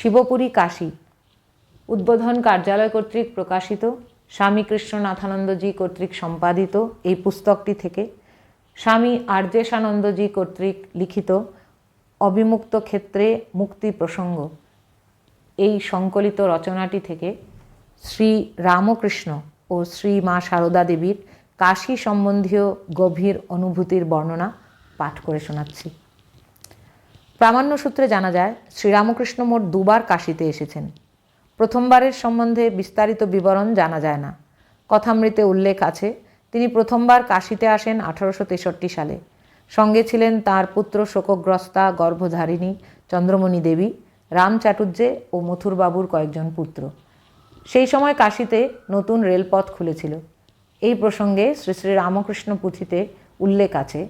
শিবপুরী কাশী উদ্বোধন কার্যালয় কর্তৃক প্রকাশিত, স্বামী কৃষ্ণনাথানন্দজি কর্তৃক সম্পাদিত এই পুস্তকটি থেকে স্বামী আর্যেশানন্দজি কর্তৃক লিখিত অবিমুক্ত ক্ষেত্রে মুক্তি প্রসঙ্গ এই সংকলিত রচনাটি থেকে শ্রী রামকৃষ্ণ ও শ্রী মা সারদা দেবীর কাশী সম্বন্ধীয় গভীর অনুভূতির বর্ণনা পাঠ করে শোনাচ্ছি। প্রামাণ্য সূত্রে জানা যায়, শ্রীরামকৃষ্ণ মোট দুবার কাশীতে এসেছেন। প্রথমবারের সম্বন্ধে বিস্তারিত বিবরণ জানা যায় না। কথামৃতে উল্লেখ আছে, তিনি প্রথমবার কাশীতে আসেন 1863 সালে। সঙ্গে ছিলেন তাঁর পুত্র শোকগ্রস্তা গর্ভধারিণী চন্দ্রমণি দেবী, রাম চাটুর্যে ও মথুরবাবুর কয়েকজন পুত্র। সেই সময় কাশীতে নতুন রেলপথ খুলেছিল। এই প্রসঙ্গে শ্রী শ্রী রামকৃষ্ণ পুঁথিতে উল্লেখ আছে,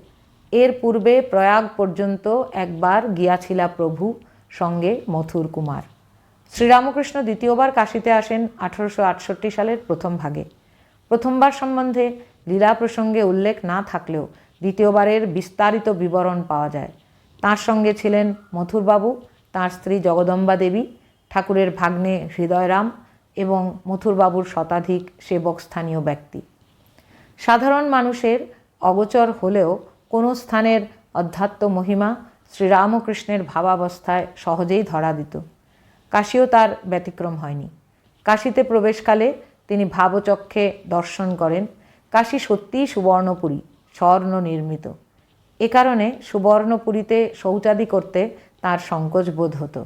এর পূর্বে প্রয়াগ পর্যন্ত একবার গিয়াছিলা প্রভু, সঙ্গে মথুর কুমার। শ্রীরামকৃষ্ণ দ্বিতীয়বার কাশীতে আসেন 1868 সালের প্রথম ভাগে। প্রথমবার সম্বন্ধে লীলা প্রসঙ্গে উল্লেখ না থাকলেও দ্বিতীয়বারের বিস্তারিত বিবরণ পাওয়া যায়। তাঁর সঙ্গে ছিলেন মথুরবাবু, তাঁর স্ত্রী জগদম্বা দেবী, ঠাকুরের ভাগ্নে হৃদয়রাম এবং মথুরবাবুর শতাধিক সেবক স্থানীয় ব্যক্তি। সাধারণ মানুষের অগোচর হলেও কোনো স্থানের অধ্যাত্ম মহিমা শ্রীরামকৃষ্ণের ভাবাবস্থায় সহজেই ধরা দিত। কাশীও তার ব্যতিক্রম হয়নি। কাশীতে প্রবেশকালে তিনি ভাবচক্ষে দর্শন করেন, কাশী সত্যিই সুবর্ণপুরী, স্বর্ণ নির্মিত। এ কারণে সুবর্ণপুরীতে শৌচাদি করতে তার সংকোচ বোধ হতো।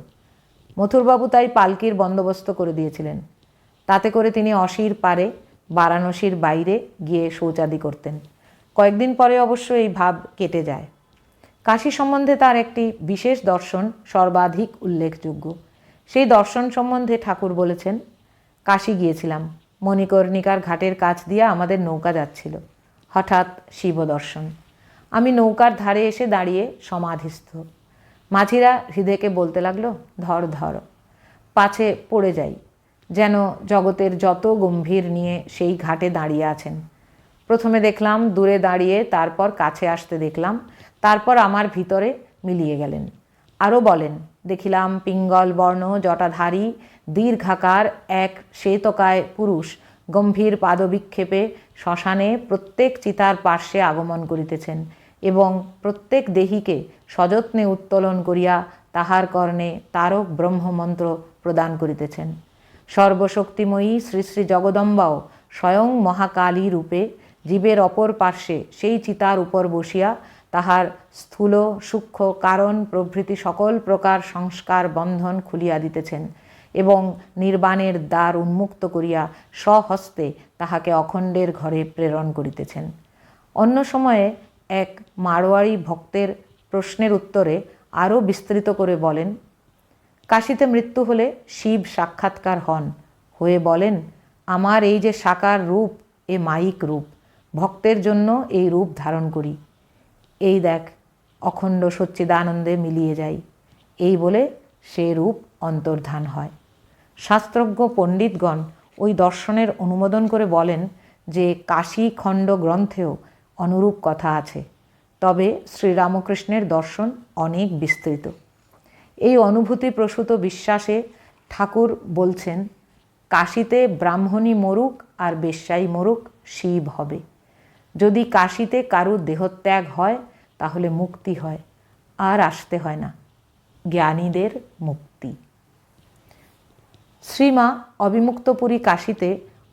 মথুরবাবু তাই পালকির বন্দোবস্ত করে দিয়েছিলেন। তাতে করে তিনি অসির পারে, বারাণসীর বাইরে গিয়ে শৌচাদি করতেন। কয়েকদিন পরে অবশ্য এই ভাব কেটে যায়। কাশী সম্বন্ধে তার একটি বিশেষ দর্শন সর্বাধিক উল্লেখযোগ্য। সেই দর্শন সম্বন্ধে ঠাকুর বলেছেন, কাশী গিয়েছিলাম, মণিকর্ণিকার ঘাটের কাছ দিয়ে আমাদের নৌকা যাচ্ছিল। হঠাৎ শিব দর্শন। আমি নৌকার ধারে এসে দাঁড়িয়ে সমাধিস্থ। মাঝিরা হৃদয়কে বলতে লাগলো, ধর ধর, পাছে পড়ে যাই। যেন জগতের যত গম্ভীর নিয়ে সেই ঘাটে দাঁড়িয়ে আছেন। প্রথমে দেখলাম দূরে দাঁড়িয়ে, তারপর কাছে আসতে দেখলাম, তারপর আমার ভিতরে মিলিয়ে গেলেন। আরও বলেন, দেখিলাম পিঙ্গল বর্ণ জটাধারী দীর্ঘাকার এক শ্বেতকায় পুরুষ গম্ভীর পাদবিক্ষেপে শ্মশানে প্রত্যেক চিতার পার্শ্বে আগমন করিতেছেন এবং প্রত্যেক দেহিকে সযত্নে উত্তোলন করিয়া তাহার কর্ণে তারক ব্রহ্মমন্ত্র প্রদান করিতেছেন। সর্বশক্তিময়ী শ্রী শ্রী জগদম্বাও স্বয়ং মহাকালী রূপে জীবের অপর পার্শ্বে সেই চিতার উপর বসিয়া তাহার স্থূল সূক্ষ্ম কারণ প্রভৃতি সকল প্রকার সংস্কার বন্ধন খুলিয়া দিতেছেন এবং নির্বাণের দ্বার উন্মুক্ত করিয়া স্বহস্তে তাহাকে অখণ্ডের ঘরে প্রেরণ করিতেছেন। অন্য সময়ে এক মারোয়াড়ি ভক্তের প্রশ্নের উত্তরে আরও বিস্তৃত করে বলেন, কাশীতে মৃত্যু হলে শিব সাক্ষাৎকার হন, হয়ে বলেন, আমার এই যে সাকার রূপ, এ মায়িক রূপ, ভক্তের জন্য এই রূপ ধারণ করি। এই দেখ, অখণ্ড সচ্চিদানন্দে মিলিয়ে যাই। এই বলে সে রূপ অন্তর্ধান হয়। শাস্ত্রজ্ঞ পণ্ডিতগণ ওই দর্শনের অনুমোদন করে বলেন যে কাশী খণ্ড গ্রন্থেও অনুরূপ কথা আছে, তবে শ্রীরামকৃষ্ণের দর্শন অনেক বিস্তৃত। এই অনুভূতি প্রসূত বিশ্বাসে ঠাকুর বলছেন, কাশীতে ব্রাহ্মণী মরুক আর বেশ্যাই মরুক, শিব হবে। যদি কাশীতে কারুর দেহত্যাগ হয় তাহলে মুক্তি হয়, আর আসতে হয় না, জ্ঞানীদের মুক্তি। শ্রীমা অবিমুক্তপুরী কাশীতে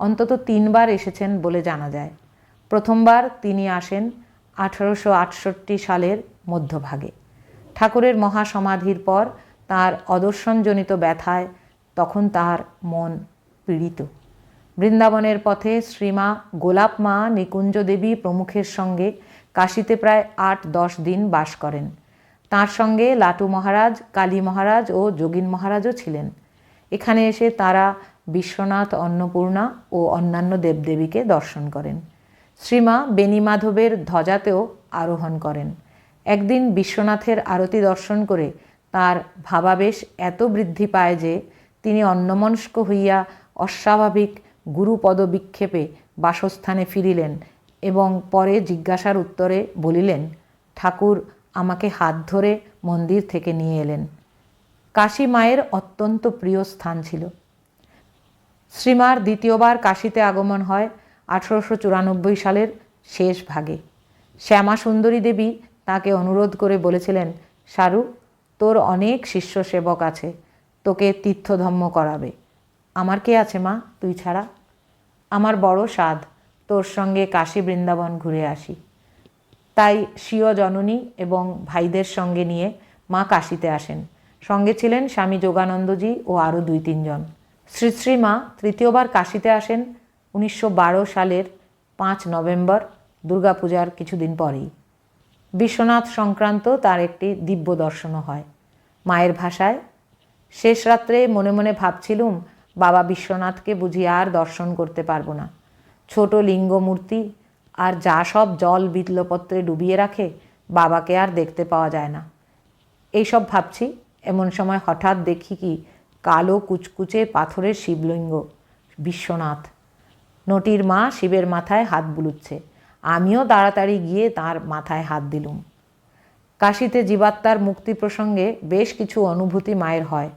অন্তত 3 বার এসেছেন বলে জানা যায়। প্রথমবার তিনি আসেন 1868 সালের মধ্যভাগে। ঠাকুরের মহাসমাধির পর তাঁর অদর্শনজনিত ব্যথায় তখন তাঁর মন পীড়িত। বৃন্দাবনের পথে শ্রীমা গোলাপ মা, নিকুঞ্জ দেবী প্রমুখের সঙ্গে কাশীতে প্রায় 8-10 দিন বাস করেন। তাঁর সঙ্গে লাটু মহারাজ, কালী মহারাজ ও যোগীন মহারাজও ছিলেন। এখানে এসে তারা বিশ্বনাথ, অন্নপূর্ণা ও অন্যান্য দেবদেবীকে দর্শন করেন। শ্রীমা বেণীমাধবের ধ্বজাতেও আরোহণ করেন। একদিন বিশ্বনাথের আরতি দর্শন করে তার ভাবাবেশ এত বৃদ্ধি পায় যে তিনি অন্যমনস্ক হইয়া অস্বাভাবিক গুরুপদ বিক্ষেপে বাসস্থানে ফিরিলেন এবং পরে জিজ্ঞাসার উত্তরে বলিলেন, ঠাকুর আমাকে হাত ধরে মন্দির থেকে নিয়ে এলেন। কাশী মায়ের অত্যন্ত প্রিয় স্থান ছিল। শ্রীমার দ্বিতীয়বার কাশীতে আগমন হয় 1894 সালের শেষ ভাগে। শ্যামা সুন্দরী দেবী তাকে অনুরোধ করে বলেছিলেন, সারু, তোর অনেক শিষ্য সেবক আছে, তোকে তীর্থধম্ম করাবে। আমার কে আছে মা তুই ছাড়া? আমার বড় সাধ তোর সঙ্গে কাশী বৃন্দাবন ঘুরে আসি। তাই স্বীয় জননী এবং ভাইদের সঙ্গে নিয়ে মা কাশীতে আসেন। সঙ্গে ছিলেন স্বামী যোগানন্দজি ও আরও 2-3 জন। শ্রী শ্রী মা তৃতীয়বার কাশীতে আসেন 1912 সালের 5 নভেম্বর, দুর্গাপূজার কিছুদিন পরেই। বিশ্বনাথ সংক্রান্ত তার একটি দিব্য দর্শনও হয়। মায়ের ভাষায়, শেষ রাত্রে মনে মনে ভাবছিলুম, বাবা বিশ্বনাথকে বুঝি আর দর্শন করতে পারবো না। ছোট লিঙ্গ মূর্তি আর যা সব জল বিতলপত্রে ডুবিয়ে রাখে, বাবাকে আর দেখতে পাওয়া যায় না। এইসব ভাবছি, এমন সময় হঠাৎ দেখি কি কালো কুচকুচে পাথরের শিবলিঙ্গ বিশ্বনাথ। নটির মা শিবের মাথায় হাত বুলুচ্ছে। আমিও তাড়াতাড়ি গিয়ে তার মাথায় হাত দিলুম। কাশীতে জীবাত্মার মুক্তি প্রসঙ্গে বেশ কিছু অনুভূতি মায়ের হয়,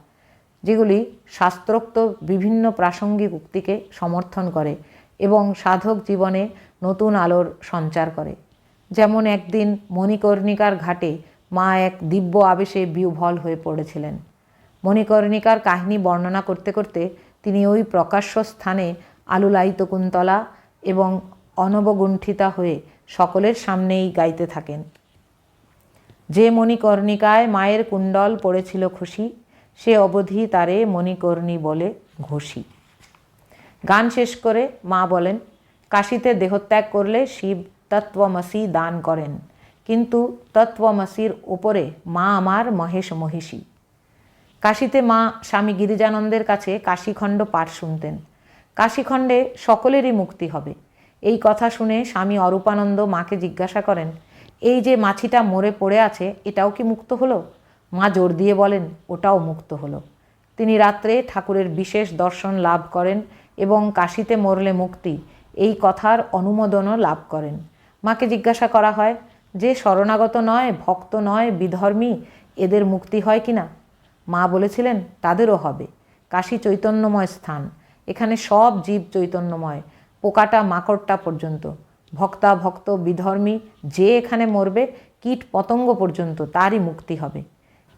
যেগুলি শাস্ত্রোক্ত বিভিন্ন প্রাসঙ্গিক উক্তিকে সমর্থন করে এবং সাধক জীবনে নতুন আলোর সঞ্চার করে। যেমন একদিন মণিকর্ণিকার ঘাটে মা এক দিব্য আবেশে বিহ্বল হয়ে পড়েছিলেন। মণিকর্ণিকার কাহিনী বর্ণনা করতে করতে তিনি ওই প্রকাশ্য স্থানে আলুলায়িত কুন্তলা এবং অনবগুণ্ঠিতা হয়ে সকলের সামনেই গাইতে থাকেন, যে মণিকর্ণিকায় মায়ের কুণ্ডল পড়েছিল খুশি, সে অবধি তারে মণিকর্ণী বলে ঘষি। গান শেষ করে মা বলেন, কাশীতে দেহত্যাগ করলে শিব তত্ত্বমসি দান করেন, কিন্তু তত্ত্বমসির ওপরে মা আমার মহেশ মহিষী। কাশীতে মা স্বামী গিরিজানন্দের কাছে কাশীখণ্ড পাঠ শুনতেন। কাশীখণ্ডে সকলেরই মুক্তি হবে। এই কথা শুনে স্বামী অরূপানন্দ মাকে জিজ্ঞাসা করেন, এই যে মাছিটা মরে পড়ে আছে, এটাও কি মুক্ত হলো? মা জোর দিয়ে বলেন, ওটাও মুক্ত হলো। তিনি রাত্রে ঠাকুরের বিশেষ দর্শন লাভ করেন এবং কাশীতে মরলে মুক্তি, এই কথার অনুমোদনও লাভ করেন। মাকে জিজ্ঞাসা করা হয়, যে শরণাগত নয়, ভক্ত নয়, বিধর্মী, এদের মুক্তি হয় কি না? মা বলেছিলেন, তাদেরও হবে। কাশী চৈতন্যময় স্থান, এখানে সব জীব চৈতন্যময়, পোকাটা মাকড়টা পর্যন্ত। ভক্তা ভক্ত বিধর্মী যে এখানে মরবে, কীট পতঙ্গ পর্যন্ত, তারই মুক্তি হবে।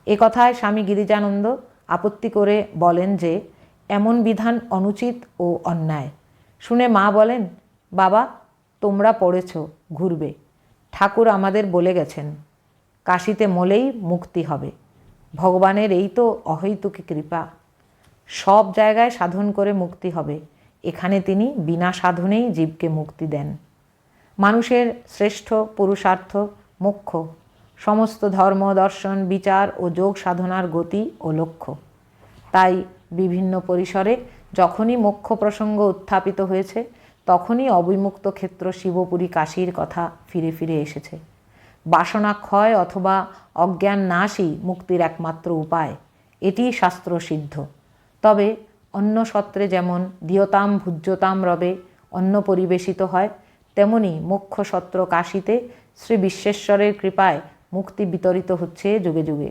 এ কথায় স্বামী গিরিজানন্দ আপত্তি করে বলেন যে এমন বিধান অনুচিত ও অন্যায়। শুনে মা বলেন, বাবা, তোমরা পড়েছ, ঘুরবে। ঠাকুর আমাদের বলে গেছেন, কাশীতে মলেই মুক্তি হবে। ভগবানের এই তো অহৈতুকী কৃপা। সব জায়গায় সাধন করে মুক্তি হবে, এখানে তিনি বিনা সাধনেই জীবকে মুক্তি দেন। মানুষের শ্রেষ্ঠ পুরুষার্থ মোক্ষ, সমস্ত ধর্ম দর্শন বিচার ও যোগ সাধনার গতি ও লক্ষ্য। তাই বিভিন্ন পরিসরে যখনই মোক্ষ প্রসঙ্গ উত্থাপিত হয়েছে, তখনই অবিমুক্ত ক্ষেত্র শিবপুরী কাশীর কথা ফিরে ফিরে এসেছে। বাসনা ক্ষয় অথবা অজ্ঞান নাশই মুক্তির একমাত্র উপায়, এটি শাস্ত্রসিদ্ধ। তবে অন্য সত্রে যেমন দিয়তাম ভুজ্যতাম রবে অন্ন পরিবেশিত হয়, তেমনি মোক্ষ সত্র কাশীতে শ্রী বিশ্বেশ্বরের কৃপায় মুক্তি বিতরিত হচ্ছে যুগে যুগে।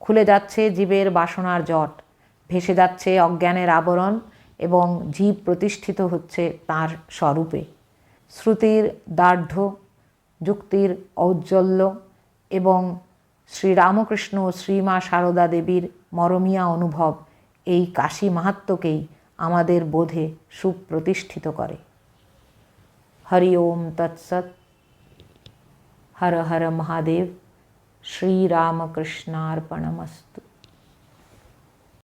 খুলে যাচ্ছে জীবের বাসনার জট, ভেসে যাচ্ছে অজ্ঞানের আবরণ এবং জীব প্রতিষ্ঠিত হচ্ছে তার স্বরূপে। শ্রুতির দার্ঢ্য, যুক্তির ঔজ্জ্বল্য এবং শ্রীরামকৃষ্ণ ও শ্রীমা সারদা দেবীর মরমিয়া অনুভব এই কাশী মাহাত্ম্যকেই আমাদের বোধে সুপ্রতিষ্ঠিত করে। হরি ওম তৎসৎ। হর হর মহাদেব। শ্রীরামকৃষ্ণার্পণমস্তু।